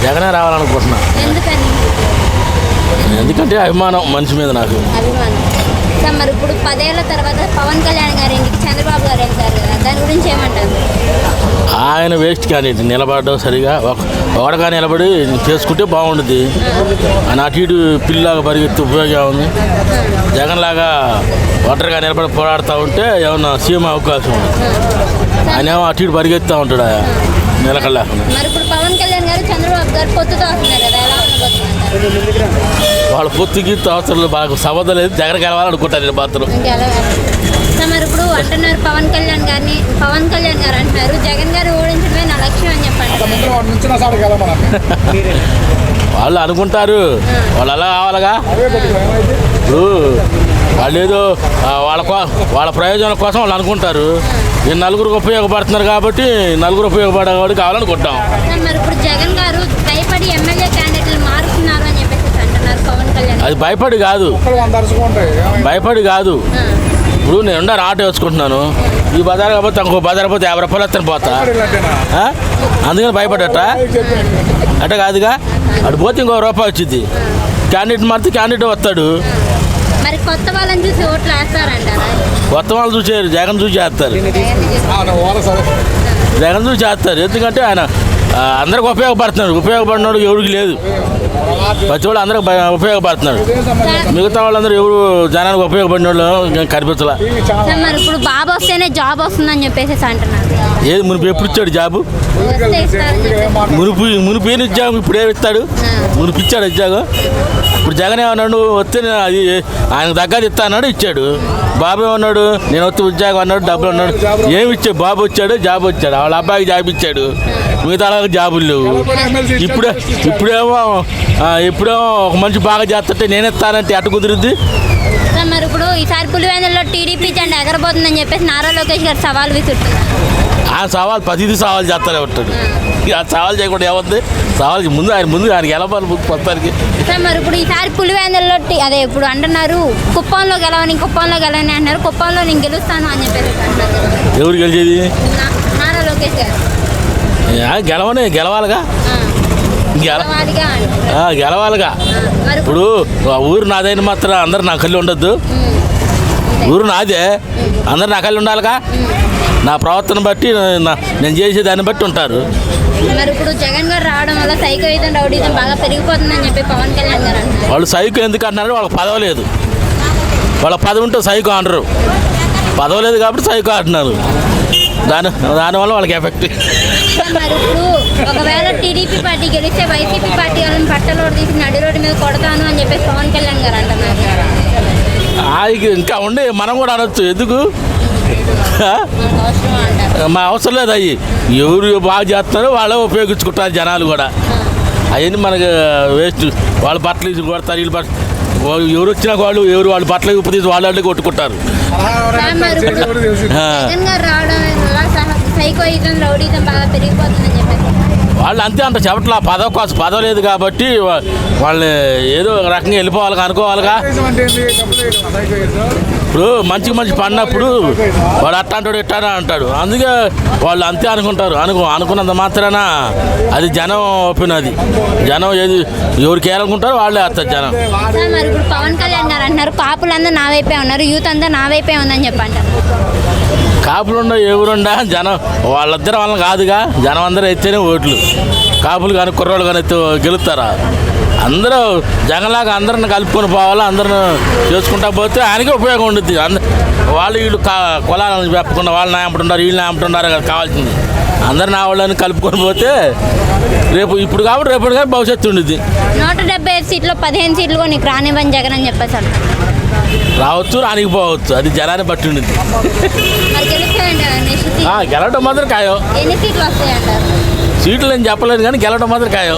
జగనే రావాలనుకుంటున్నా. ఎందుకంటే అభిమానం మనిషి మీద నాకు. సార్ మరి ఇప్పుడు 10 ఏళ్ల తర్వాత పవన్ కళ్యాణ్ గారి ఇంటికి చంద్రబాబు గారు వెళ్తారు కదా, దాని గురించి ఏమంటారు? ఆయన వేస్ట్ కానీ నిలబడడం సరిగా ఒకడగా నిలబడి చేసుకుంటే బాగుంటుంది. ఆయన అటు ఇటు పిల్లలాగా పరిగెత్తి ఉపయోగం ఉంది. జగన్ లాగా ఒంటరిగా నిలబడి పోరాడుతూ ఉంటే ఏమన్నా సీఎం అవకాశం ఉంది. ఆయన ఏమో అటు ఇటు పరిగెత్తుతూ ఉంటాడు నిలకల్లా. మరి ఇప్పుడు పవన్ కళ్యాణ్ గారు చంద్రబాబు గారు పొత్తుతో వస్తున్నారు కదా, ఎలా ఉండబోతున్నారు? వాళ్ళ పొత్తుకి అవసరం బాగా సంబంధం లేదు. జగన్ గెలవాలనుకుంటారు నేను మాత్రం. మరి ఇప్పుడు అంటున్నారు పవన్ కళ్యాణ్ గారు అంటున్నారు జగన్ గారు ఓడించడమే నా లక్ష్యం అని చెప్పండి. వాళ్ళు అనుకుంటారు, వాళ్ళు అలా కావాలగా. ఇప్పుడు వాళ్ళు ఏదో వాళ్ళ ప్రయోజనం కోసం వాళ్ళు అనుకుంటారు. ఈ నలుగురికి ఉపయోగపడుతున్నారు కాబట్టి నలుగురు ఉపయోగపడేవాడు కావాలనుకుంటాం. మరి ఇప్పుడు జగన్ గారు భయపడి ఎమ్మెల్యే క్యాండిడేట్లు మారుతున్నారు అని చెప్పేసి అంటున్నారు పవన్ కళ్యాణ్. అది భయపడి కాదు. ఇప్పుడు నేను ఆటో వేసుకుంటున్నాను. ఈ బజార్ కాకపోతే ఇంకో బజార్ పోతే 50 రూపాయలు ఎత్తని పోతా. అందుకని భయపడట అట్ట కాదుగా. అటు పోతే ఇంకో రూపాయి వచ్చింది. క్యాండిడేట్ మారితే క్యాండిడేట్ వస్తాడు. మరి కొత్త వాళ్ళని చూసి ఓట్లు వేస్తారంటారా? కొత్త వాళ్ళు చూసేరు, జగన్ చూసి చేస్తారు. జగన్ చూసి చేస్తారు. ఎందుకంటే ఆయన అందరికి ఉపయోగపడుతున్నాడు. ఉపయోగపడినాడు ఎవరికి లేదు. ప్రతి వాళ్ళు అందరికి ఉపయోగపడుతున్నాడు. మిగతా వాళ్ళందరూ ఎవరు జనానికి ఉపయోగపడిన వాళ్ళు కనిపించలే. మరి ఇప్పుడు బాబు వస్తేనే జాబ్ వస్తుందని చెప్పేసి అంటున్నారు. ఏది మునుపు ఎప్పుడు ఇచ్చాడు జాబు? మునుపు ఏమి ఇచ్చాము, ఇప్పుడు ఏమి ఇస్తాడు? మునుపు ఇచ్చాడు ఉద్యోగం. ఇప్పుడు జగన్ ఏమన్నాడు, వస్తే అది ఆయనకు తగ్గది ఇస్తా అన్నాడు, ఇచ్చాడు. బాబు ఏమన్నాడు, నేను వస్తే ఉద్యోగం అన్నాడు, డబ్బులు అన్నాడు. ఏమి ఇచ్చాడు? బాబు వచ్చాడు, జాబ్ వచ్చాడు. వాళ్ళ అబ్బాయికి జాబ్ ఇచ్చాడు. మిగతా జాబులు లేవు. ఇప్పుడేమో ఒక మనిషి బాగా చేస్తుంటే నేను ఇస్తానంటే అటు కుదురుద్ది. మరి ఇప్పుడు ఈసారి పులివెందులలో టీడీపీ జెండా ఎగరబోతుందని చెప్పేసి నారా లోకేష్ గారు సవాల్ విసురుతున్నారు. ఆ సవాల్ ప్రతిదీ సవాల్ చేస్తానే ఉంటాడు. ఆ సవాల్ చేయకుండా ఏముంది? సవాల్కి ముందు ఆయన గెలవాలి మొత్తానికి. మరి ఇప్పుడు ఈసారి పులివెందులలో అదే ఇప్పుడు అంటున్నారు కుప్పంలో గెలవని అంటున్నారు. కుప్పంలో నేను గెలుస్తాను అని చెప్పేసి అంటున్నారు. ఎవరు గెలిచేది? నారా లోకేష్ గారు. గెలవాలిగా. గెలవాలిగా. ఇప్పుడు ఊరు నాదైన మాత్రం అందరు నా కళ్ళు ఉండొద్దు. ఊరు నాదే, అందరు నా కళ్ళు ఉండాలిగా. నా ప్రవర్తన బట్టి నేను చేసేదాన్ని బట్టి ఉంటారు. మరి ఇప్పుడు జగన్ గారు రావడం వల్ల సైకోయిజం రౌడీజం బాగా పెరిగిపోతుందని చెప్పి పవన్ కళ్యాణ్ గారు అంటారు. వాళ్ళు సైకో ఎందుకు అంటున్నారు? వాళ్ళకి పదవి లేదు. వాళ్ళ పదవి ఉంటే సైకో అనరు. పదవి లేదు కాబట్టి సైకో అంటున్నారు. దానివల్ల వాళ్ళకి ఎఫెక్ట్. మరి ఇప్పుడు ఒకవేళ టీడీపీ పార్టీ గెలిస్తే వైసీపీ పార్టీ వాళ్ళని పట్టలోడు తీసి నడి రోడ్డు మీద కొడతాను అని చెప్పేసి పవన్ కళ్యాణ్ గారు అంటున్నారు. ఇంకా ఉండి మనం కూడా అనొచ్చు. ఎందుకు మా అవసరం లేదు. అవి ఎవరు బాగా చేస్తున్నారో వాళ్ళే ఉపయోగించుకుంటారు జనాలు కూడా. అవన్నీ మనకు వేస్ట్. వాళ్ళ బట్టలు తీసి కొడతారు, వీళ్ళు బట్టలు ఎవరు వచ్చినా వాళ్ళు బట్టలు ఉపయోగించి వాళ్ళే కొట్టుకుంటారు. వాళ్ళు అంతే అంట చెప్పట్లా. పదవి కోసం పదవి లేదు కాబట్టి వాళ్ళు ఏదో రకంగా వెళ్ళిపోవాలి అనుకోవాలిగా. ఇప్పుడు మంచి పడినప్పుడు వాడు అట్ట అంటాడు ఇట్ట అంటాడు. అందుకే వాళ్ళు అంతే అనుకుంటారు. అనుకున్నంత మాత్రాన అది జనం ఒపీనియన్. అది జనం ఏది ఎవరికి వేయాలనుకుంటారో వాళ్ళే వేస్తారు జనం. మరి ఇప్పుడు పవన్ కళ్యాణ్ గారు అంటున్నారు కాపులందరూ నా వైపే ఉన్నారు, యూత్ అంతా నా వైపే ఉందని చెప్పండి. కాపులుండా ఎవరుండా జనం వాళ్ళిద్దరు వాళ్ళని కాదుగా. జనం అందరూ ఎత్తేనే ఓట్లు. కాపులు కానీ కుర్రోళ్ళు కానీ గెలుస్తారా? అందరూ జగన్లాగా అందరిని కలుపుకొని పోవాలా. అందరిని చేసుకుంటా పోతే ఆయనకే ఉపయోగం ఉంటుంది. వీళ్ళు కులాలను చెప్పకుండా వాళ్ళు నాయకుంటున్నారు, వీళ్ళు నాయకుంటున్నారు కదా కావాల్సింది. అందరు నా వాళ్ళని కలుపుకొని పోతే ఇప్పుడు కాబట్టి రేపు కానీ భవిష్యత్తు ఉండేది. 175 సీట్లో 15 సీట్లు నీకు రానివ్వని జగన్ అని చెప్పేసి రావచ్చు, రానిపోవచ్చు. అది జనాన్ని బట్టి ఉండింది. గెలవడం మాత్రం ఖాయం. ఎన్ని సీట్లు వస్తాయంటారు? సీట్లు నేను చెప్పలేదు కానీ గెలవడం మాత్రం ఖాయం.